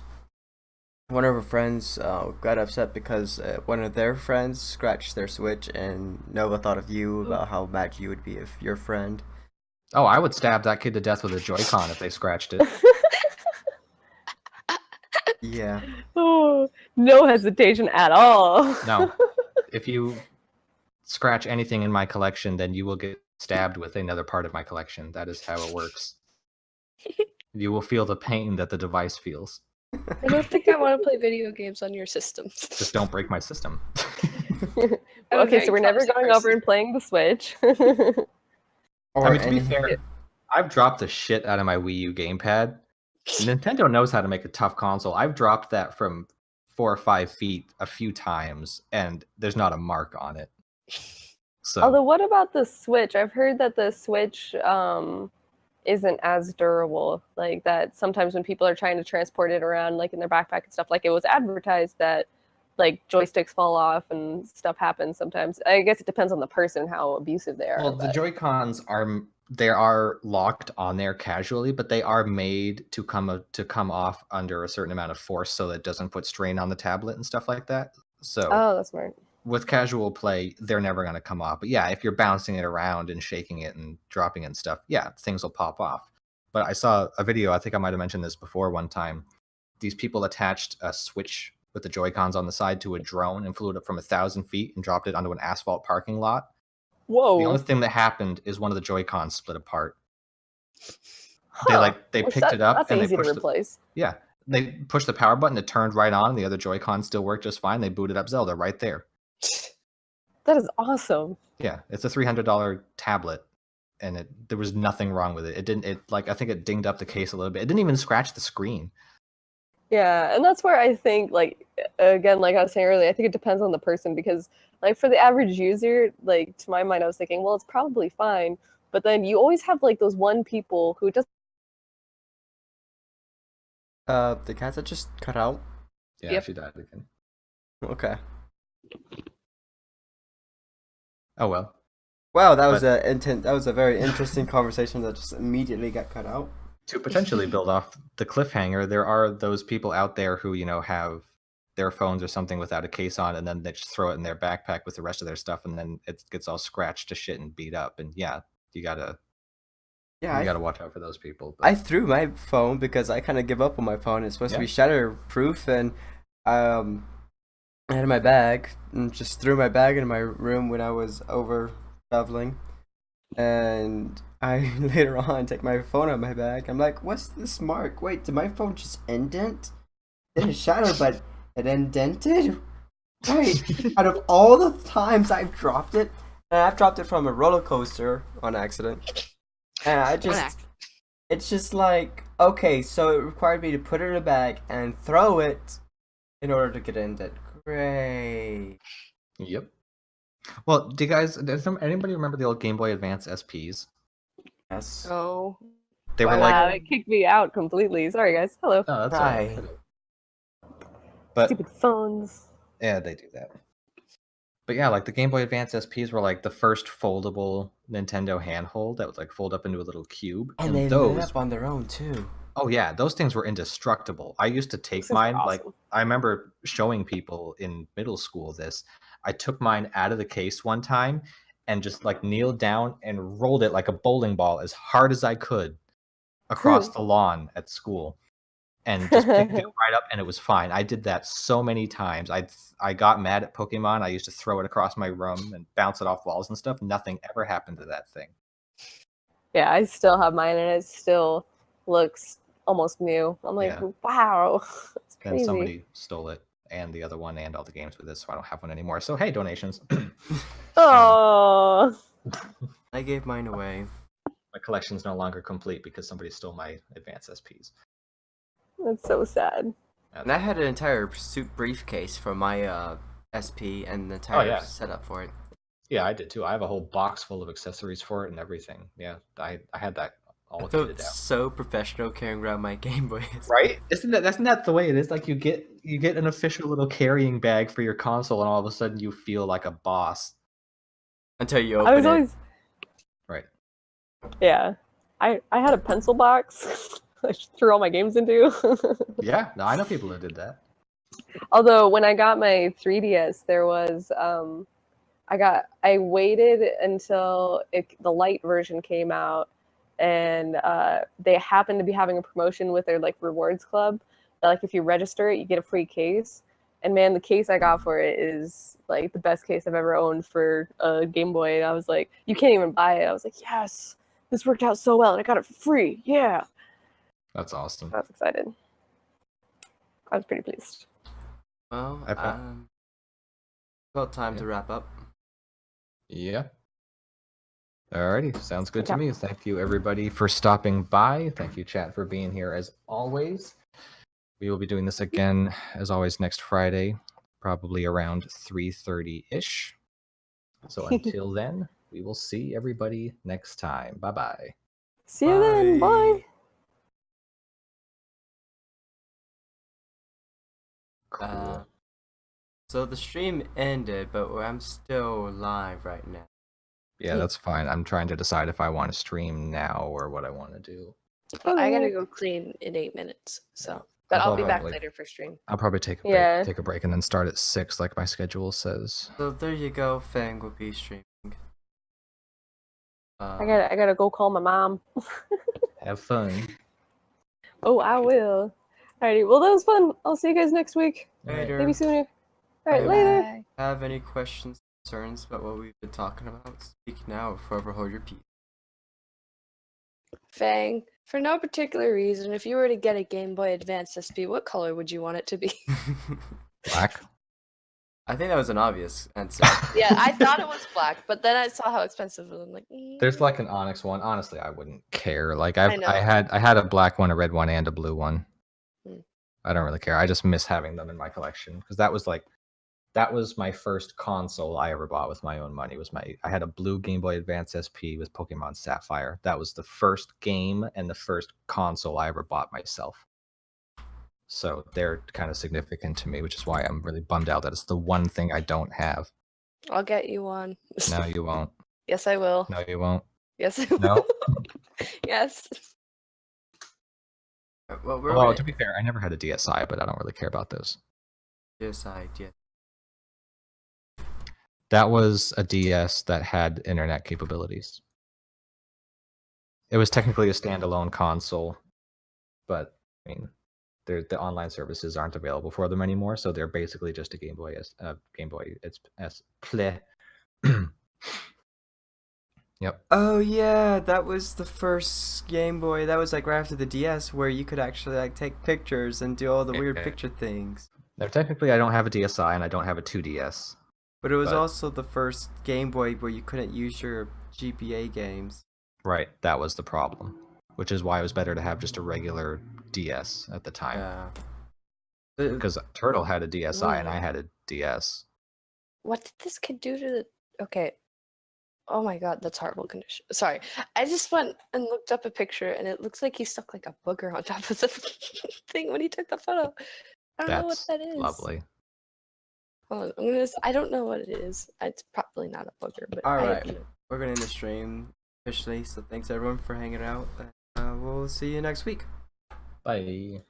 One of her friends got upset because one of their friends scratched their Switch, and Nova thought of you about how mad you would be if your friend. Oh, I would stab that kid to death with a Joy-Con if they scratched it. Yeah. Oh, no hesitation at all. No. If you scratch anything in my collection, then you will get stabbed with another part of my collection. That is how it works. You will feel the pain that the device feels. I don't think I want to play video games on your system. Just don't break my system. Okay, so we're never going over and playing the Switch. I mean, to be fair, I've dropped the shit out of my Wii U gamepad. Nintendo knows how to make a tough console. I've dropped that from 4 or 5 feet a few times, and there's not a mark on it. So. Although, what about the Switch? I've heard that the Switch isn't as durable. Like that sometimes when people are trying to transport it around, like in their backpack and stuff, like it was advertised that like joysticks fall off and stuff happens sometimes. I guess it depends on the person how abusive they are. Well, the Joy-Cons are locked on there casually, but they are made to come off under a certain amount of force so that it doesn't put strain on the tablet and stuff like that. So that's smart. With casual play, they're never going to come off. But yeah, if you're bouncing it around and shaking it and dropping it and stuff, yeah, things will pop off. But I saw a video, I think I might have mentioned this before one time. These people attached a Switch with the Joy-Cons on the side to a drone and flew it up from 1,000 feet and dropped it onto an asphalt parking lot. Whoa. The only thing that happened is one of the Joy-Cons split apart. Huh. They picked it up that's and easy they pushed to replace. Yeah. They pushed the power button, it turned right on, the other Joy-Con still worked just fine. They booted up Zelda right there. That is awesome. Yeah, it's a $300 tablet, and there was nothing wrong with it. I think it dinged up the case a little bit. It didn't even scratch the screen. Yeah, and that's where I think, like, again, like I was saying earlier, I think it depends on the person because, like, for the average user, like, to my mind, I was thinking, well, it's probably fine. But then you always have, like, those one people who just... The Katsa just cut out? Yeah, She died again. Okay. Oh, well. Wow, that was a very interesting conversation that just immediately got cut out. To potentially build off the cliffhanger, there are those people out there who, have their phones or something without a case on, and then they just throw it in their backpack with the rest of their stuff, and then it gets all scratched to shit and beat up. And yeah, you gotta watch out for those people. But I threw my phone because I kind of give up on my phone. It's supposed to be shatterproof, and I had my bag and just threw my bag in my room when I was over traveling. And I later on take my phone out of my bag. I'm like, what's this mark? Wait, did my phone just indent? Didn't shatter, but it indented? Right. Out of all the times I've dropped it, and I've dropped it from a roller coaster on accident. And it's just like, okay, so it required me to put it in a bag and throw it in order to get it indented Hooray! Yep. Well, does anybody remember the old Game Boy Advance SPs? Yes. Oh, They were Why like, wow, it kicked me out completely. Sorry, guys. Hello. oh, that's Right. alright. But Stupid phones. yeah, they do that. But yeah, like the Game Boy Advance SPs were like the first foldable Nintendo handhold that would like fold up into a little cube. And they lit those, up on their own too. oh yeah, those things were indestructible. I used to take Those things were mine, like awesome. I remember showing people in middle school this. I took mine out of the case one time and just like kneeled down and rolled it like a bowling ball as hard as I could across the lawn at school. And just picked it right up, and it was fine. I did that so many times. I got mad at Pokemon. I used to throw it across my room and bounce it off walls and stuff. Nothing ever happened to that thing. Yeah, I still have mine, and it still looks almost new. I'm like, Yeah. wow, that's Then crazy. somebody stole it, and the other one, and all the games with it, so I don't have one anymore. So hey, donations. Oh, I gave mine away. My collection's no longer complete because somebody stole my Advance SPs. that's so sad. And I had an entire suit briefcase for my SP and the entire yeah. setup for it. Yeah, I did too. I have a whole box full of accessories for it and everything. Yeah, I had that all I felt kitted out. so professional carrying around my Game Boy. Right? Isn't that the way it is? Like you get an official little carrying bag for your console, and all of a sudden you feel like a boss. Until you I open was it. always, Right. yeah. I had a pencil box I threw all my games into. Yeah. No, I know people who did that. Although when I got my 3DS, there was I waited until the light version came out, and they happened to be having a promotion with their like rewards club. That, like if you register it, you get a free case. And man, the case I got for it is like the best case I've ever owned for a Game Boy. And I was like, you can't even buy it. I was like, yes, this worked out so well, and I got it for free. Yeah, That's awesome. I was excited. I was pretty pleased. Well, Okay. about time to wrap up. Yeah. Alrighty, sounds good to Yeah. me. Thank you everybody for stopping by. Thank you, chat, for being here as always. We will be doing this again, as always, next Friday, probably around 3:30-ish. So until then, we will see everybody next time. Bye-bye. See you then. Bye. Cool. So the stream ended, but I'm still live right now. Yeah, that's fine. I'm trying to decide if I want to stream now or what I want to do. Well, I gotta go clean in 8 minutes, so. But I'll be back Probably. later for stream. I'll probably take a break, Yeah. take a break, and then start at 6, like my schedule says. So there you go. Fang will be streaming. I gotta go call my mom. Have fun. Oh, I will. Alrighty. Well, that was fun. I'll see you guys next week. Later. Maybe sooner. Alright, Bye. later. Bye. Have any questions, concerns about what we've been talking about? Speak now or forever hold your peace. Fang, for no particular reason, if you were to get a Game Boy Advance SP, what color would you want it to be? Black. I think that was an obvious answer. Yeah, I thought it was black, but then I saw how expensive it was. I'm like, There's like an onyx one. Honestly, I wouldn't care. Like I know. I had a black one, a red one, and a blue one. Hmm. I don't really care. I just miss having them in my collection because that was my first console I ever bought with my own money. I had a blue Game Boy Advance SP with Pokemon Sapphire. That was the first game and the first console I ever bought myself. So they're kind of significant to me, which is why I'm really bummed out that it's the one thing I don't have. I'll get you one. No, you won't. Yes, I will. No, you won't. Yes, I will. No. Yes. Well, we're Although, to be fair, I never had a DSi, but I don't really care about those. decide yet. That was a DS that had internet capabilities. It was technically a standalone console, but I mean, the online services aren't available for them anymore, so they're basically just a Game Boy. It's play. Yep. Oh yeah, that was the first Game Boy. That was like right after the DS, where you could actually like take pictures and do all the weird Yeah. picture things. Now, technically, I don't have a DSi and I don't have a 2DS. But it was But- also the first Game Boy where you couldn't use your GBA games. Right, that was the problem, which is why it was better to have just a regular DS at the time. Yeah. because Turtle had a DSi and I Whoa. had a DS. What did this kid do to the? Okay. Oh my god, that's horrible condition. Sorry, I just went and looked up a picture, and it looks like he stuck like a booger on top of the thing when he took the photo. I don't know what That's that is. lovely. Hold on, I'm gonna. I don't know what it is. It's probably not a booger, but All I, right, we're gonna end the stream officially. So thanks everyone for hanging out. We'll see you next week. Bye.